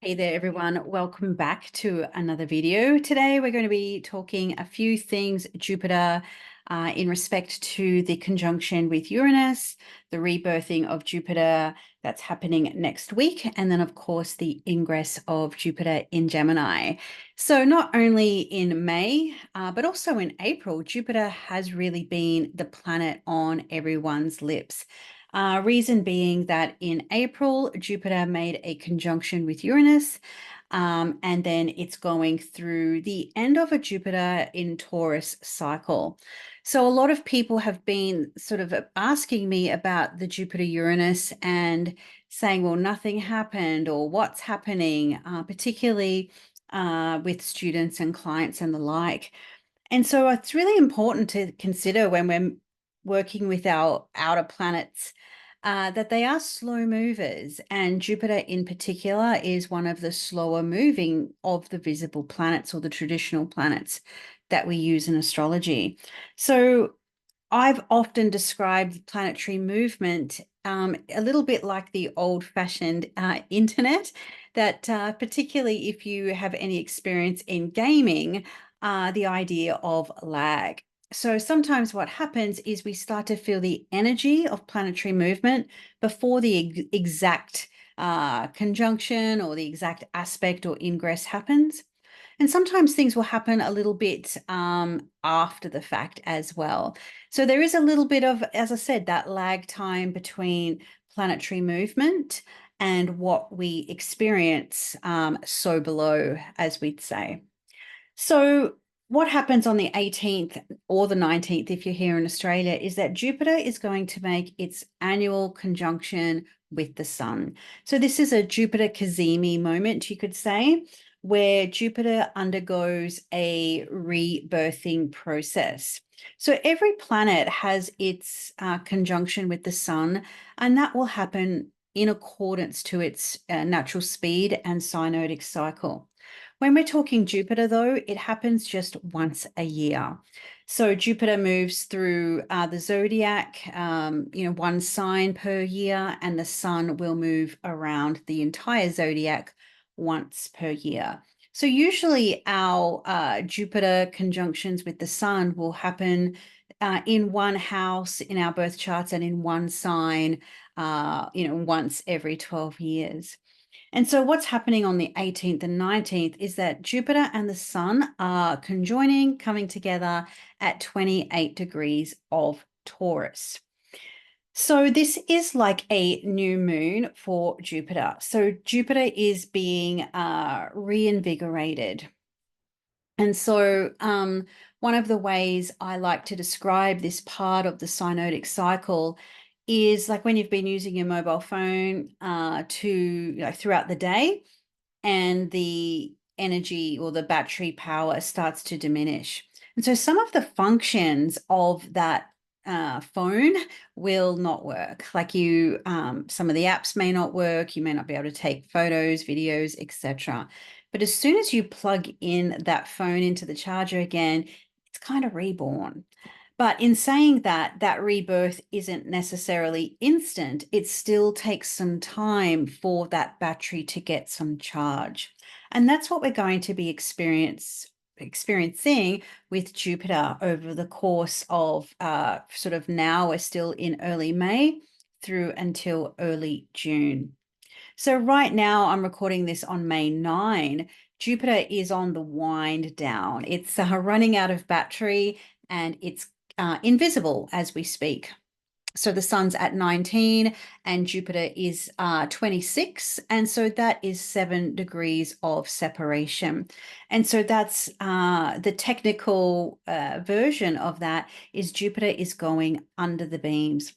Hey there, everyone. Welcome back to another video. Today, we're going to be talking a few things Jupiter in respect to the conjunction with Uranus, the rebirthing of Jupiter that's happening next week, and then, of course, the ingress of Jupiter in Gemini. So not only in May, but also in April, Jupiter has really been the planet on everyone's lips. Reason being that in April, Jupiter made a conjunction with Uranus, and then it's going through the end of a Jupiter in Taurus cycle. So a lot of people have been sort of asking me about the Jupiter-Uranus and saying, well, nothing happened or what's happening, particularly with students and clients and the like. And so it's really important to consider when we're working with our outer planets that they are slow movers, and Jupiter in particular is one of the slower moving of the visible planets or the traditional planets that we use in astrology. So I've often described planetary movement a little bit like the old-fashioned internet, that particularly if you have any experience in gaming, the idea of lag. So sometimes what happens is we start to feel the energy of planetary movement before the exact conjunction or the exact aspect or ingress happens. And sometimes things will happen a little bit after the fact as well. So there is a little bit of, as I said, that lag time between planetary movement and what we experience so below, as we'd say. So what happens on the 18th or the 19th, if you're here in Australia, is that Jupiter is going to make its annual conjunction with the Sun. So this is a Jupiter Cazimi moment, you could say, where Jupiter undergoes a rebirthing process. So every planet has its conjunction with the Sun, and that will happen in accordance to its natural speed and synodic cycle. When we're talking Jupiter, though, it happens just once a year. So Jupiter moves through the zodiac, one sign per year, and the Sun will move around the entire zodiac once per year. So usually our Jupiter conjunctions with the Sun will happen in one house in our birth charts and in one sign, once every 12 years. And so what's happening on the 18th and 19th is that Jupiter and the Sun are conjoining, coming together at 28 degrees of Taurus. So this is like a new moon for Jupiter. So Jupiter is being reinvigorated. And so one of the ways I like to describe this part of the synodic cycle is like when you've been using your mobile phone throughout the day, and the energy or the battery power starts to diminish. And so some of the functions of that phone will not work. Like some of the apps may not work. You may not be able to take photos, videos, etc. But as soon as you plug in that phone into the charger again, it's kind of reborn. But in saying that, that rebirth isn't necessarily instant. It still takes some time for that battery to get some charge. And that's what we're going to be experiencing with Jupiter over the course of sort of now we're still in early May through until early June. So right now I'm recording this on May 9. Jupiter is on the wind down. It's running out of battery, and it's invisible as we speak. So the Sun's at 19 and Jupiter is 26. And so that is 7 degrees of separation. And so that's the technical version of that is Jupiter is going under the beams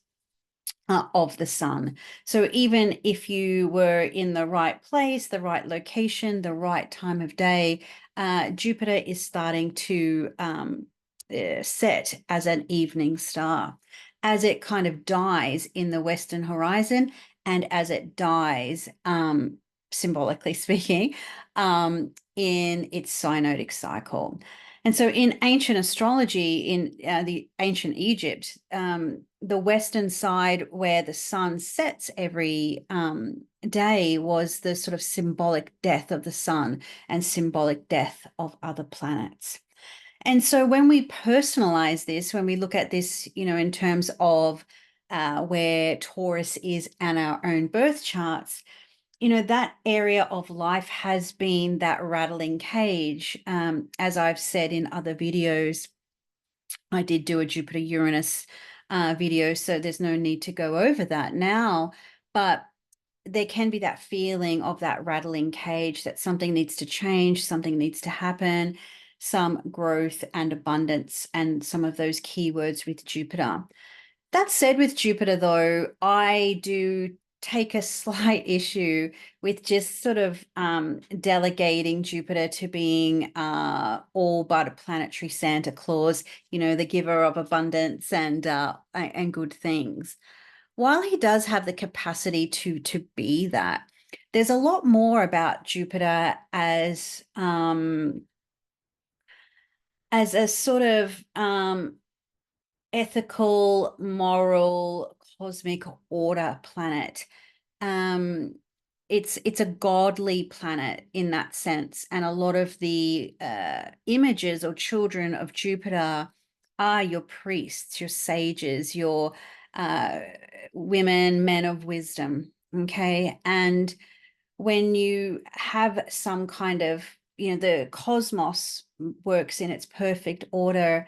of the Sun. So even if you were in the right place, the right location, the right time of day, Jupiter is starting to set as an evening star as it kind of dies in the western horizon, and as it dies, symbolically speaking, in its synodic cycle. And so in ancient astrology, in the ancient Egypt, the western side where the sun sets every day was the sort of symbolic death of the sun and symbolic death of other planets. And so when we personalize this, when we look at this, in terms of where Taurus is and our own birth charts, that area of life has been that rattling cage. As I've said in other videos, I did do a Jupiter Uranus video, so there's no need to go over that now. But there can be that feeling of that rattling cage, that something needs to change, something needs to happen, some growth and abundance, and some of those keywords with Jupiter. That said, with Jupiter, though, I do take a slight issue with just sort of delegating Jupiter to being all but a planetary Santa Claus, the giver of abundance and good things. While he does have the capacity to be that, there's a lot more about Jupiter as a sort of ethical, moral, cosmic order planet. It's a godly planet in that sense, and a lot of the images or children of Jupiter are your priests, your sages, your uh, women, men of wisdom. Okay, and when you have some kind of, the cosmos works in its perfect order,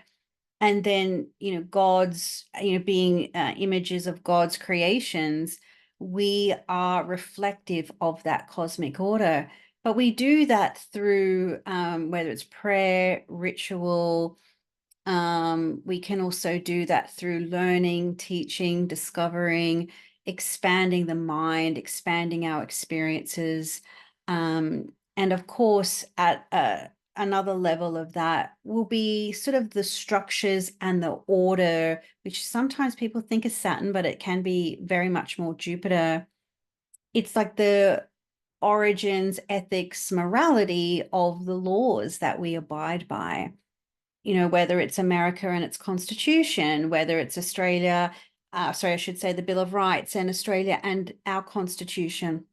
and then God's, being images of God's creations, we are reflective of that cosmic order. But we do that through whether it's prayer, ritual. We can also do that through learning, teaching, discovering, expanding the mind, expanding our experiences. And of course, at another level of that will be sort of the structures and the order, which sometimes people think is Saturn, but it can be very much more Jupiter. It's like the origins, ethics, morality of the laws that we abide by. Whether it's America and its constitution, whether it's Australia, sorry, I should say the Bill of Rights, and Australia and our constitution.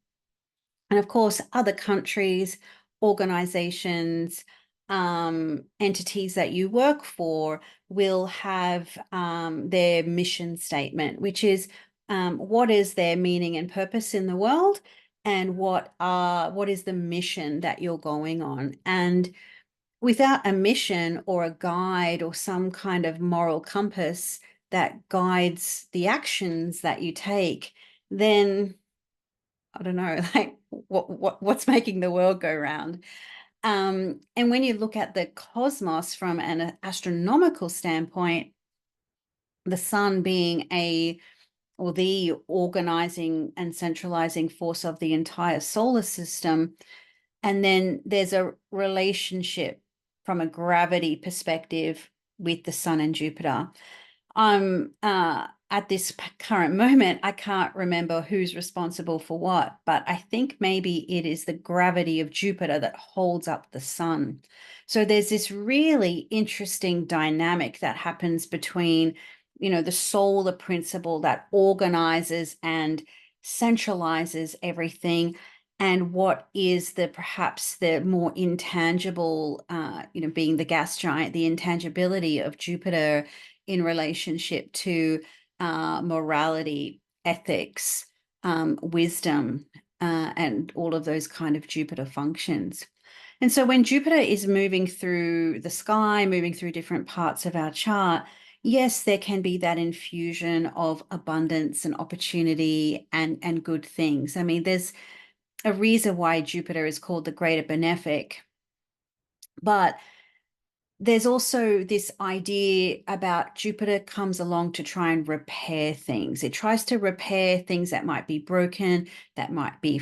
And of course, other countries, organizations, entities that you work for will have their mission statement, which is what is their meaning and purpose in the world, and what is the mission that you're going on. And without a mission or a guide or some kind of moral compass that guides the actions that you take, then I don't know, like what's making the world go round? And when you look at the cosmos from an astronomical standpoint, the sun being the organizing and centralizing force of the entire solar system, and then there's a relationship from a gravity perspective with the sun and Jupiter. At this current moment, I can't remember who's responsible for what, but I think maybe it is the gravity of Jupiter that holds up the sun. So there's this really interesting dynamic that happens between, the solar principle that organizes and centralizes everything, and what is perhaps the more intangible, being the gas giant, the intangibility of Jupiter in relationship to morality, ethics, wisdom, and all of those kind of Jupiter functions. And so when Jupiter is moving through the sky, moving through different parts of our chart, yes, there can be that infusion of abundance and opportunity and good things. I mean, there's a reason why Jupiter is called the greater benefic. But there's also this idea about Jupiter comes along to try and repair things. It tries to repair things that might be broken, that might be,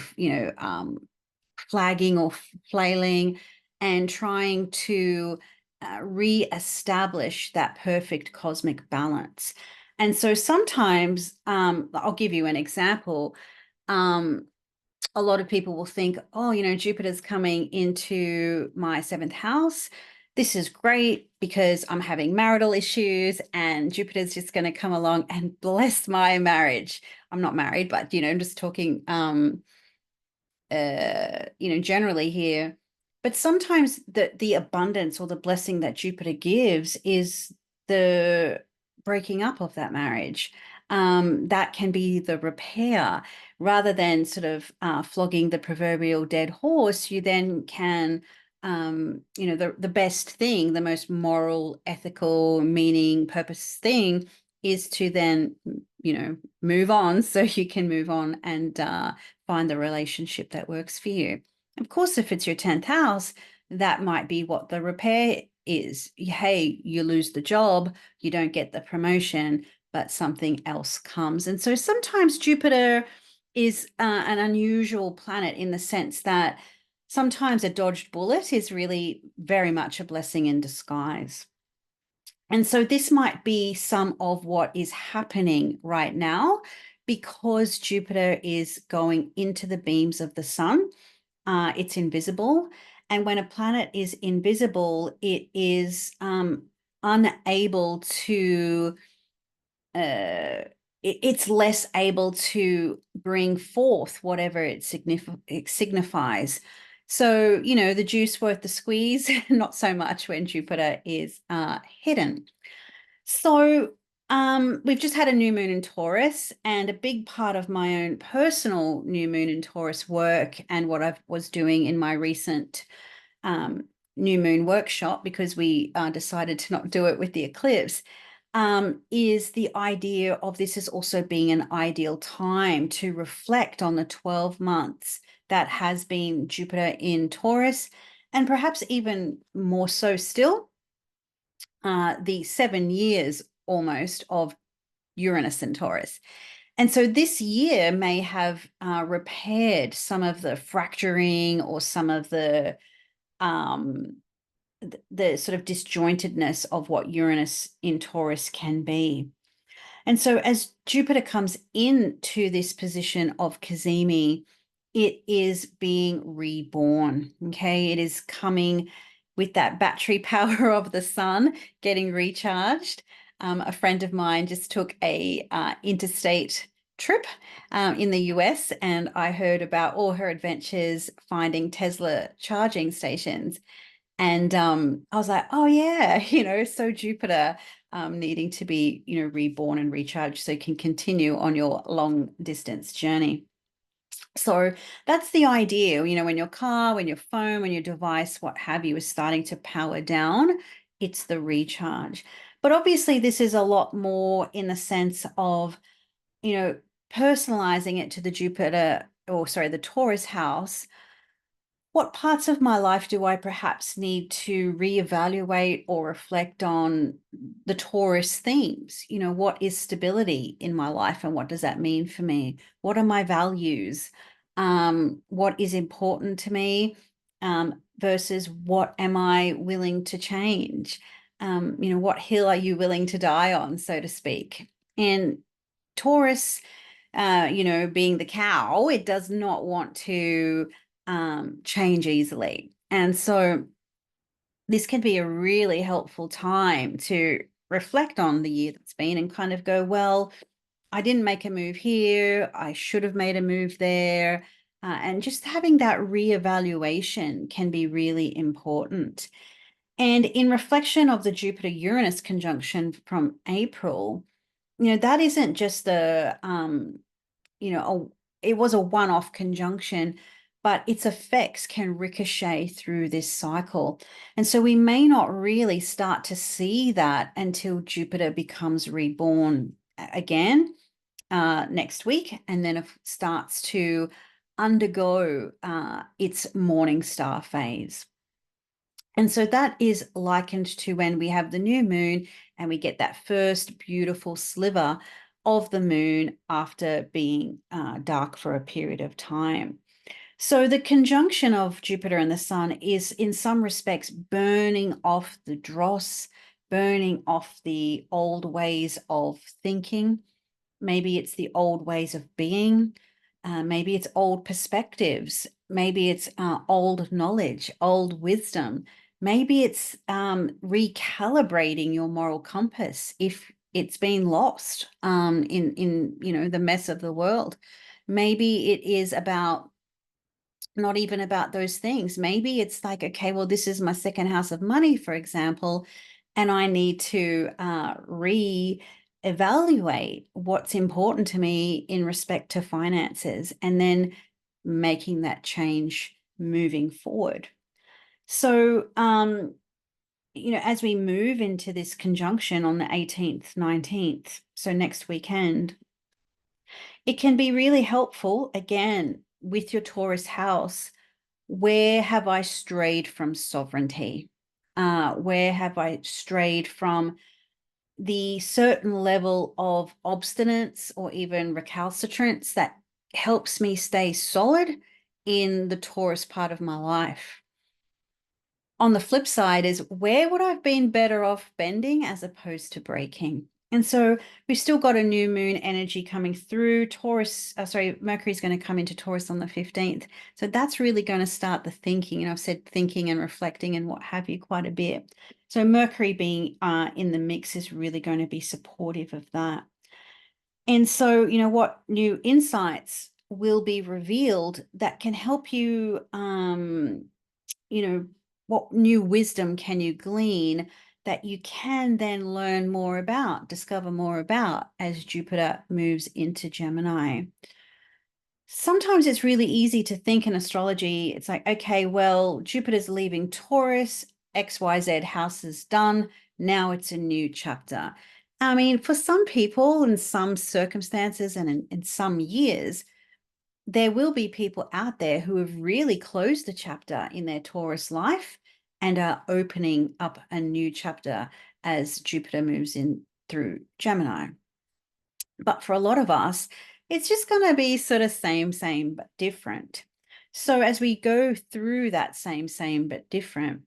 flagging or flailing, and trying to re-establish that perfect cosmic balance. And so sometimes, I'll give you an example. A lot of people will think, oh, Jupiter's coming into my 7th house. this is great because I'm having marital issues and Jupiter's just going to come along and bless my marriage. I'm not married, but I'm just talking generally here. But sometimes the abundance or the blessing that Jupiter gives is the breaking up of that marriage. That can be the repair. Rather than sort of flogging the proverbial dead horse, you then can, the best thing, the most moral, ethical, meaning, purpose thing is to then, move on so you can move on and find the relationship that works for you. Of course, if it's your 10th house, that might be what the repair is. Hey, you lose the job, you don't get the promotion, but something else comes. And so sometimes Jupiter is an unusual planet in the sense that sometimes a dodged bullet is really very much a blessing in disguise. And so this might be some of what is happening right now because Jupiter is going into the beams of the sun. It's invisible. And when a planet is invisible, it is unable to, it's less able to bring forth whatever it signifies. So, the juice worth the squeeze, not so much when Jupiter is hidden. So, we've just had a new moon in Taurus, and a big part of my own personal new moon in Taurus work and what I was doing in my recent new moon workshop, because we decided to not do it with the eclipse, is the idea of this as also being an ideal time to reflect on the 12 months that has been Jupiter in Taurus, and perhaps even more so still, the 7 years almost of Uranus and Taurus. And so this year may have repaired some of the fracturing or some of the sort of disjointedness of what Uranus in Taurus can be. And so as Jupiter comes into this position of Cazimi, it is being reborn, okay? It is coming with that battery power of the sun, getting recharged. A friend of mine just took a interstate trip in the US, and I heard about all her adventures finding Tesla charging stations. And I was like, oh yeah, so Jupiter needing to be, reborn and recharged so you can continue on your long distance journey. So that's the idea, when your car, when your phone, when your device, what have you, is starting to power down, it's the recharge. But obviously this is a lot more in the sense of, personalizing it to the Jupiter, or sorry, the Taurus house. What parts of my life do I perhaps need to reevaluate or reflect on the Taurus themes? What is stability in my life and what does that mean for me? What are my values? What is important to me versus what am I willing to change? What hill are you willing to die on, so to speak? And Taurus, being the cow, it does not want to change easily. And so this can be a really helpful time to reflect on the year that's been and kind of go, well, I didn't make a move here. I should have made a move there. And just having that reevaluation can be really important. And in reflection of the Jupiter-Uranus conjunction from April, that isn't just it was a one-off conjunction, but its effects can ricochet through this cycle. And so we may not really start to see that until Jupiter becomes reborn again next week, and then it starts to undergo its morning star phase. And so that is likened to when we have the new moon and we get that first beautiful sliver of the moon after being dark for a period of time. So the conjunction of Jupiter and the sun is in some respects burning off the dross, burning off the old ways of thinking. Maybe it's the old ways of being. Maybe it's old perspectives. Maybe it's old knowledge, old wisdom. Maybe it's recalibrating your moral compass if it's been lost in the mess of the world. Maybe it is about not even about those things. Maybe it's like, okay, well, this is my second house of money, for example, and I need to re-evaluate what's important to me in respect to finances, and then making that change moving forward. So, as we move into this conjunction on the 18th, 19th, so next weekend, it can be really helpful, again, with your Taurus house. Where have I strayed from sovereignty? Where have I strayed from the certain level of obstinance or even recalcitrance that helps me stay solid in the Taurus part of my life? On the flip side is, where would I have been better off bending as opposed to breaking? And so we've still got a new moon energy coming through Taurus. Mercury's going to come into Taurus on the 15th. So that's really going to start the thinking. And I've said thinking and reflecting and what have you quite a bit. So Mercury being in the mix is really going to be supportive of that. And so, what new insights will be revealed that can help you, what new wisdom can you glean that you can then learn more about, discover more about as Jupiter moves into Gemini. Sometimes it's really easy to think in astrology, it's like, okay, well, Jupiter's leaving Taurus, XYZ house is done, now it's a new chapter. I mean, for some people in some circumstances and in some years, there will be people out there who have really closed a chapter in their Taurus life and are opening up a new chapter as Jupiter moves in through Gemini. But for a lot of us, it's just going to be sort of same, but different. So as we go through that same, but different,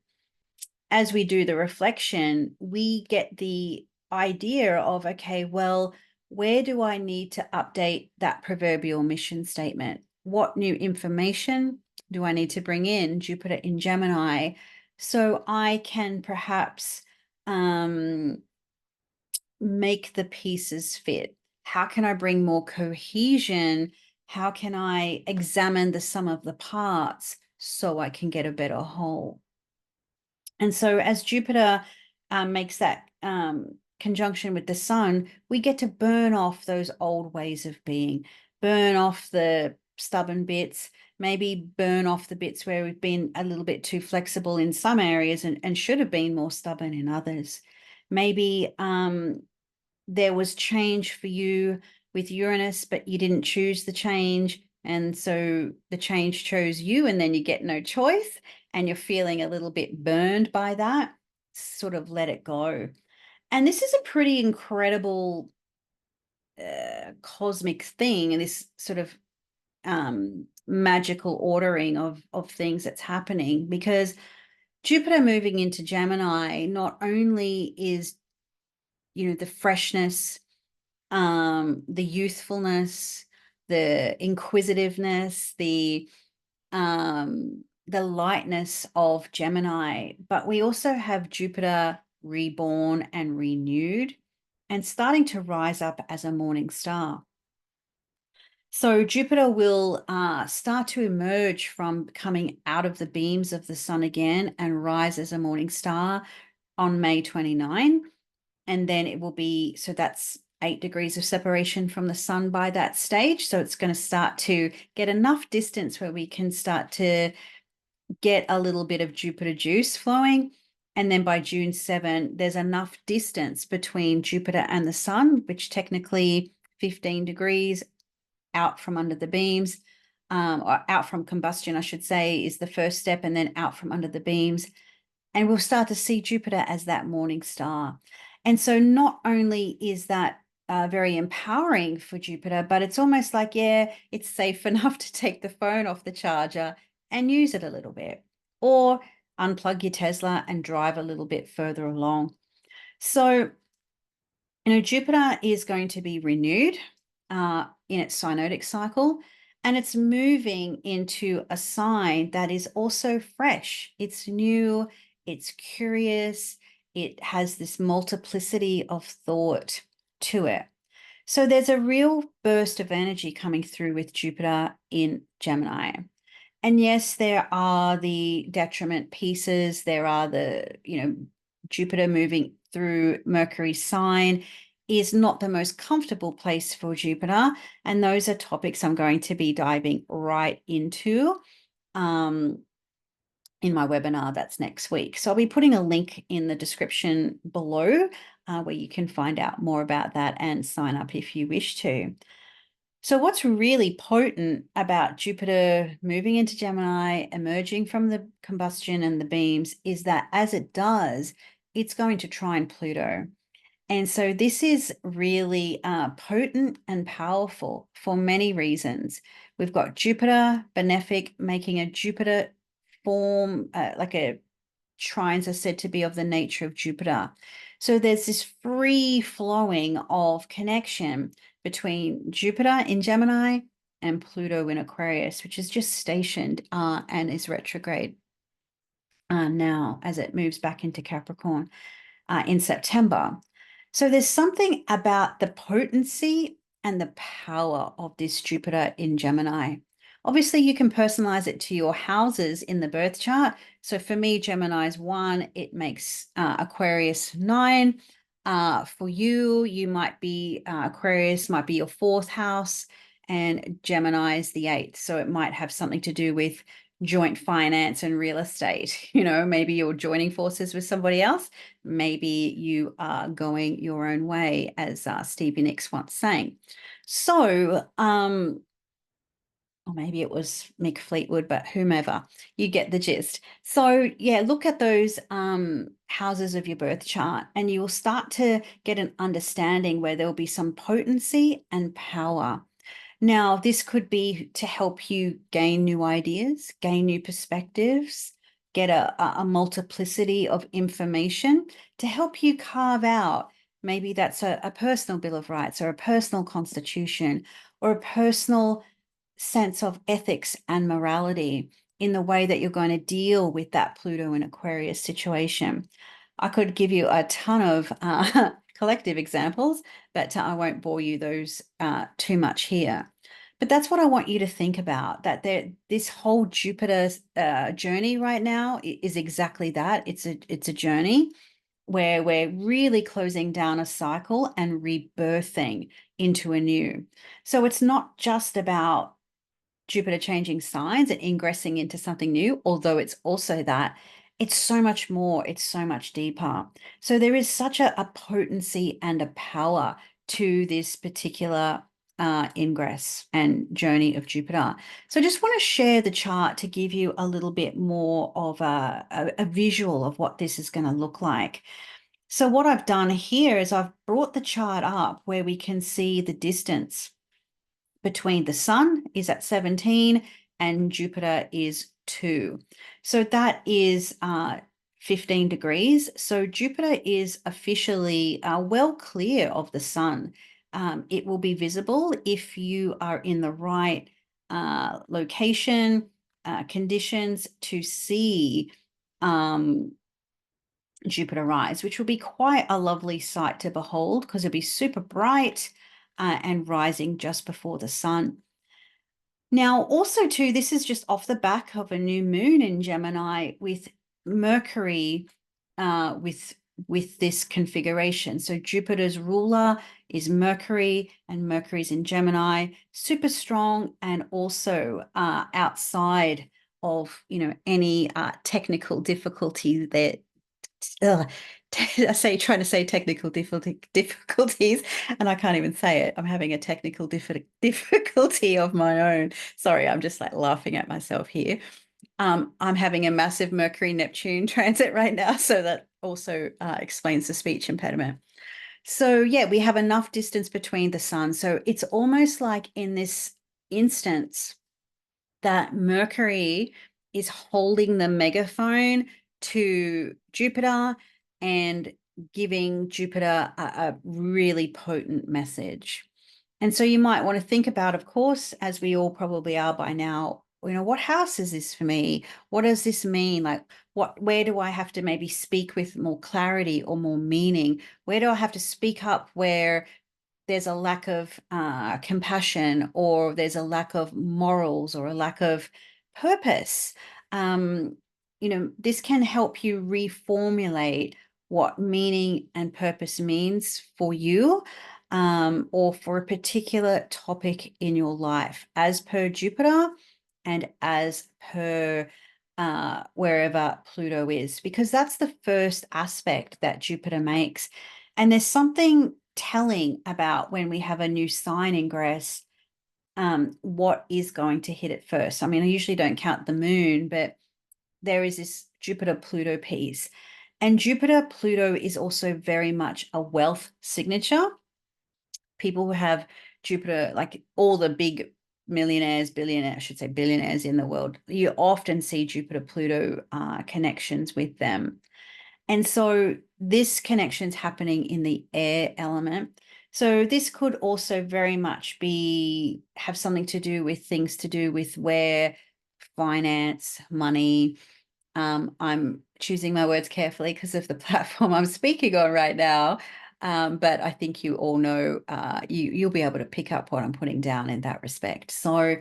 as we do the reflection, we get the idea of, okay, well, where do I need to update that proverbial mission statement? What new information do I need to bring in, Jupiter in Gemini, so I can perhaps make the pieces fit? How can I bring more cohesion? How can I examine the sum of the parts so I can get a better whole? And so as Jupiter makes that conjunction with the sun, we get to burn off those old ways of being, burn off the stubborn bits, maybe burn off the bits where we've been a little bit too flexible in some areas and should have been more stubborn in others. Maybe there was change for you with Uranus, but you didn't choose the change. And so the change chose you, and then you get no choice, and you're feeling a little bit burned by that. Sort of let it go. And this is a pretty incredible cosmic thing, and this sort of magical ordering of things that's happening, because Jupiter moving into Gemini not only is, the freshness, the youthfulness, the inquisitiveness, the lightness of Gemini, but we also have Jupiter reborn and renewed and starting to rise up as a morning star. So Jupiter will start to emerge from coming out of the beams of the sun again and rise as a morning star on May 29. And then it will be, so that's 8 degrees of separation from the sun by that stage. So it's going to start to get enough distance where we can start to get a little bit of Jupiter juice flowing. And then by June 7, there's enough distance between Jupiter and the sun, which technically 15 degrees out from under the beams, or out from combustion, I should say, is the first step, and then out from under the beams. And we'll start to see Jupiter as that morning star. And so not only is that very empowering for Jupiter, but it's almost like, yeah, it's safe enough to take the phone off the charger and use it a little bit, or unplug your Tesla and drive a little bit further along. So, Jupiter is going to be renewed in its synodic cycle, and it's moving into a sign that is also fresh. It's new, it's curious, it has this multiplicity of thought to it. So there's a real burst of energy coming through with Jupiter in Gemini. And yes, there are the detriment pieces. There are Jupiter moving through Mercury's sign is not the most comfortable place for Jupiter. And those are topics I'm going to be diving right into in my webinar that's next week. So I'll be putting a link in the description below where you can find out more about that and sign up if you wish to. So what's really potent about Jupiter moving into Gemini, emerging from the combustion and the beams, is that as it does, it's going to trine Pluto. And so this is really potent and powerful for many reasons. We've got Jupiter, benefic, making a Jupiter form, like a trines are said to be of the nature of Jupiter. So there's this free flowing of connection between Jupiter in Gemini and Pluto in Aquarius, which is just stationed and is retrograde now as it moves back into Capricorn in September. So there's something about the potency and the power of this Jupiter in Gemini. Obviously, you can personalize it to your houses in the birth chart. So for me, Gemini is 1, it makes Aquarius 9. For you, you might be Aquarius might be your 4th house, and Gemini is the 8th. So it might have something to do with joint finance and real estate. Maybe you're joining forces with somebody else. Maybe you are going your own way, as Stevie Nicks once sang. So, or maybe it was Mick Fleetwood, but whomever, you get the gist. So yeah, look at those houses of your birth chart and you will start to get an understanding where there will be some potency and power. Now, this could be to help you gain new ideas, gain new perspectives, get a multiplicity of information to help you carve out. Maybe that's a personal Bill of Rights or a personal constitution or a personal sense of ethics and morality in the way that you're going to deal with that Pluto and Aquarius situation. I could give you a ton of collective examples, but I won't bore you those too much here. But that's what I want you to think about, that this whole Jupiter journey right now is exactly that. It's a journey where we're really closing down a cycle and rebirthing into a new. So it's not just about Jupiter changing signs and ingressing into something new, although it's also that. It's so much more, it's so much deeper. So there is such a potency and a power to this particular ingress and journey of Jupiter. So I just want to share the chart to give you a little bit more of a visual of what this is going to look like. So what I've done here is I've brought the chart up where we can see the distance between the sun is at 17 and Jupiter is 2. So that is 15 degrees. So Jupiter is officially well clear of the sun. It will be visible if you are in the right location, conditions to see Jupiter rise, which will be quite a lovely sight to behold because it'll be super bright and rising just before the sun. Now, also too, this is just off the back of a new moon in Gemini with Mercury with this configuration. So Jupiter's ruler is Mercury, and Mercury's in Gemini, super strong, and also outside of any technical difficulty that I say trying to say technical difficulties, and I can't even say it. I'm having a technical difficulty of my own. Sorry, I'm just like laughing at myself here. I'm having a massive Mercury-Neptune transit right now, so that also explains the speech impediment. So yeah, we have enough distance between the sun. So it's almost like in this instance that Mercury is holding the megaphone to Jupiter and giving Jupiter a really potent message. And so you might want to think about, of course, as we all probably are by now, what house is this for me? What does this mean? Like, where do I have to maybe speak with more clarity or more meaning? Where do I have to speak up where there's a lack of compassion, or there's a lack of morals, or a lack of purpose? This can help you reformulate what meaning and purpose means for you, or for a particular topic in your life, as per Jupiter and as per wherever Pluto is, because that's the first aspect that Jupiter makes. And there's something telling about when we have a new sign ingress, what is going to hit it first. I mean, I usually don't count the moon, but there is this Jupiter-Pluto piece. And Jupiter-Pluto is also very much a wealth signature. People who have Jupiter, like all the big millionaires, billionaires, I should say billionaires in the world, you often see Jupiter-Pluto connections with them. And so this connection's happening in the air element. So this could also very much have something to do with things to do with where finance, money. I'm choosing my words carefully because of the platform I'm speaking on right now. But I think you all know, you'll be able to pick up what I'm putting down in that respect. So,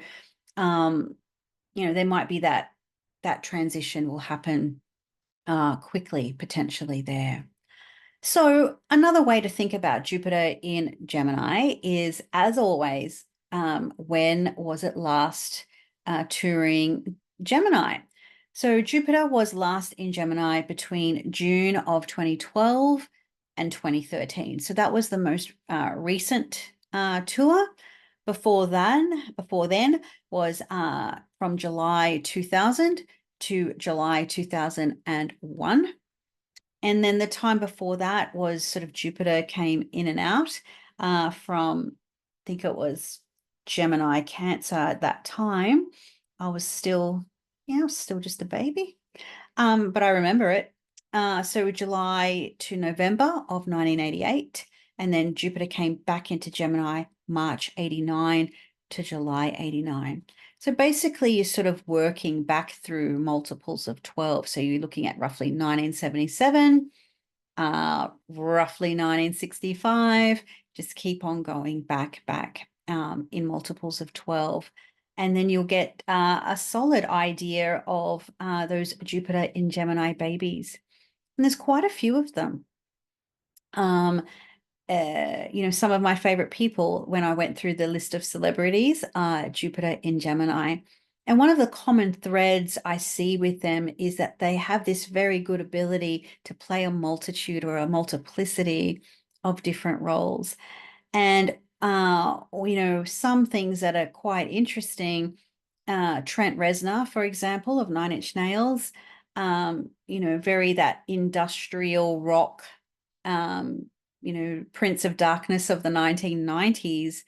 there might be that transition will happen quickly, potentially there. So another way to think about Jupiter in Gemini is, as always, when was it last touring Gemini? So Jupiter was last in Gemini between June of 2012 and 2013. So that was the most recent tour. Before then was from July 2000 to July 2001. And then the time before that was sort of Jupiter came in and out from, I think it was Gemini, Cancer at that time. I was still just a baby. But I remember it. So July to November of 1988. And then Jupiter came back into Gemini, March 89 to July 89. So basically, you're sort of working back through multiples of 12. So you're looking at roughly 1977, roughly 1965. Just keep on going back in multiples of 12. And then you'll get a solid idea of those Jupiter in Gemini babies. And there's quite a few of them. Some of my favorite people, when I went through the list of celebrities, Jupiter in Gemini. And one of the common threads I see with them is that they have this very good ability to play a multitude or a multiplicity of different roles. And, some things that are quite interesting, Trent Reznor, for example, of Nine Inch Nails, very that industrial rock, Prince of Darkness of the 1990s,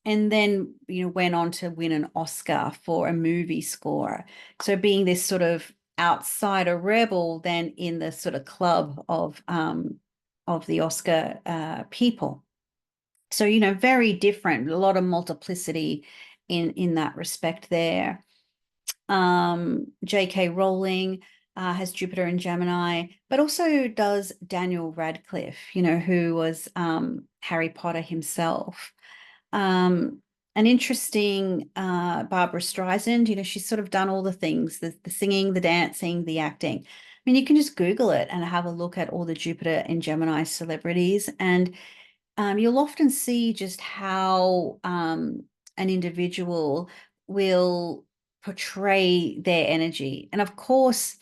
and then, went on to win an Oscar for a movie score. So being this sort of outsider rebel, then in the sort of club of the Oscar people. So, very different, a lot of multiplicity in that respect there. J.K. Rowling has Jupiter in Gemini, but also does Daniel Radcliffe, who was Harry Potter himself. An interesting Barbara Streisand, she's sort of done all the things, the singing, the dancing, the acting. I mean, you can just Google it and have a look at all the Jupiter in Gemini celebrities, and you'll often see just how an individual will portray their energy. And of course,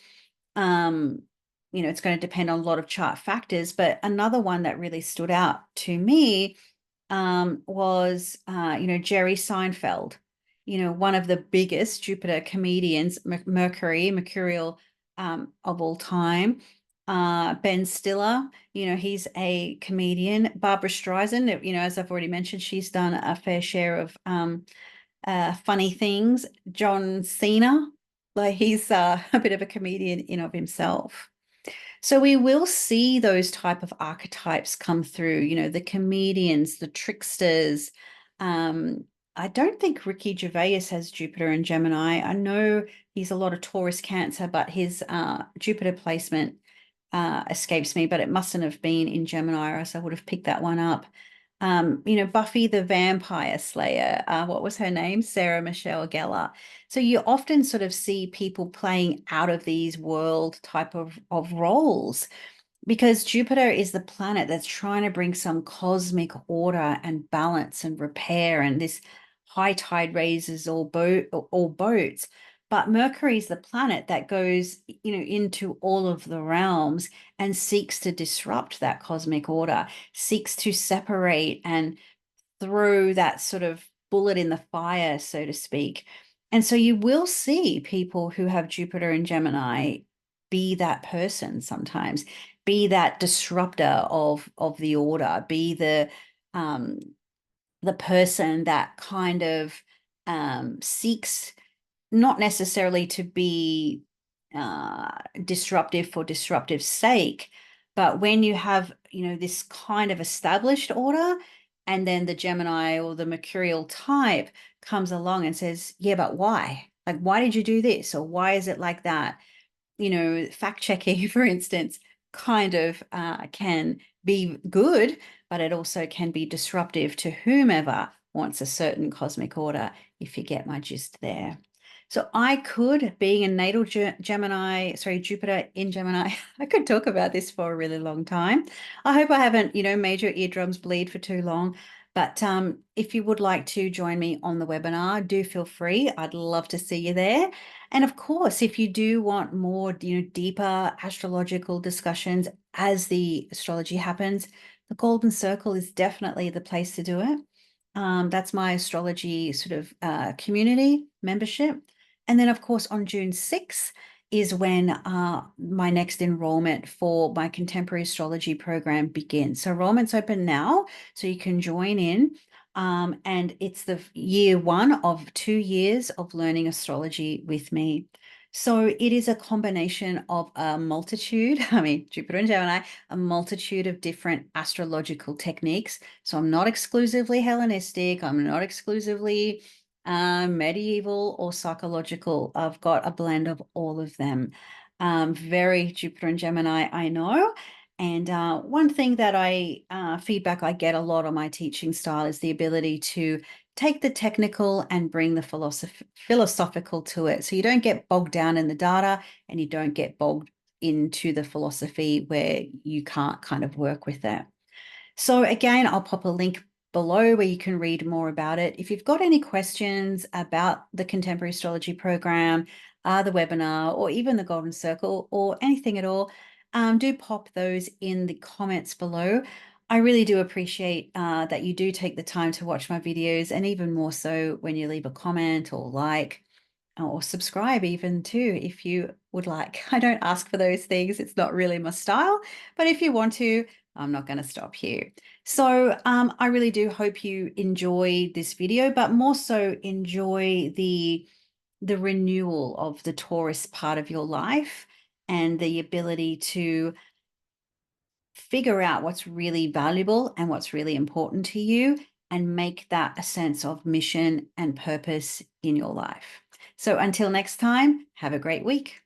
it's going to depend on a lot of chart factors, but another one that really stood out to me was, Jerry Seinfeld, one of the biggest Jupiter comedians, mercurial of all time. Ben Stiller, he's a comedian. Barbara Streisand, as I've already mentioned, she's done a fair share of funny things. John Cena, like he's a bit of a comedian in of himself. So we will see those type of archetypes come through, the comedians, the tricksters, I don't think Ricky Gervais has Jupiter in Gemini. I know he's a lot of Taurus Cancer, but his Jupiter placement escapes me, but it mustn't have been in Gemini, or else I would have picked that one up. Buffy the Vampire Slayer, what was her name? Sarah Michelle Gellar. So you often sort of see people playing out of these world type of roles, because Jupiter is the planet that's trying to bring some cosmic order and balance and repair, and this high tide raises all boats. But Mercury is the planet that goes, into all of the realms and seeks to disrupt that cosmic order, seeks to separate and throw that sort of bullet in the fire, so to speak. And so you will see people who have Jupiter in Gemini be that person sometimes, be that disruptor of the order, be the person that kind of seeks not necessarily to be disruptive for disruptive sake, but when you have, this kind of established order, and then the Gemini or the Mercurial type comes along and says, yeah, but why? Like, why did you do this? Or why is it like that? Fact checking, for instance, kind of can be good, but it also can be disruptive to whomever wants a certain cosmic order, if you get my gist there. So I could, being a natal Gemini, sorry, Jupiter in Gemini, I could talk about this for a really long time. I hope I haven't, made your eardrums bleed for too long. But if you would like to join me on the webinar, do feel free. I'd love to see you there. And of course, if you do want more, deeper astrological discussions as the astrology happens, the Golden Circle is definitely the place to do it. That's my astrology sort of community membership. And then, of course, on June 6th is when my next enrollment for my Contemporary Astrology Program begins. So enrollment's open now, so you can join in. And it's the year 1 of 2 years of learning astrology with me. So it is a combination of a multitude, Jupiter and Gemini, a multitude of different astrological techniques. So I'm not exclusively Hellenistic. I'm not exclusively medieval or psychological. I've got a blend of all of them. Very Jupiter and Gemini, I know. And one thing that feedback I get a lot on my teaching style is the ability to take the technical and bring the philosophical to it. So you don't get bogged down in the data, and you don't get bogged into the philosophy where you can't kind of work with that. So again, I'll pop a link below where you can read more about it. If you've got any questions about the Contemporary Astrology Program, the webinar, or even the Golden Circle, or anything at all, do pop those in the comments below. I really do appreciate that you do take the time to watch my videos, and even more so when you leave a comment or like, or subscribe even too, if you would like. I don't ask for those things. It's not really my style, but if you want to, I'm not going to stop you. So I really do hope you enjoy this video, but more so enjoy the renewal of the Taurus part of your life, and the ability to figure out what's really valuable and what's really important to you, and make that a sense of mission and purpose in your life. So until next time, have a great week.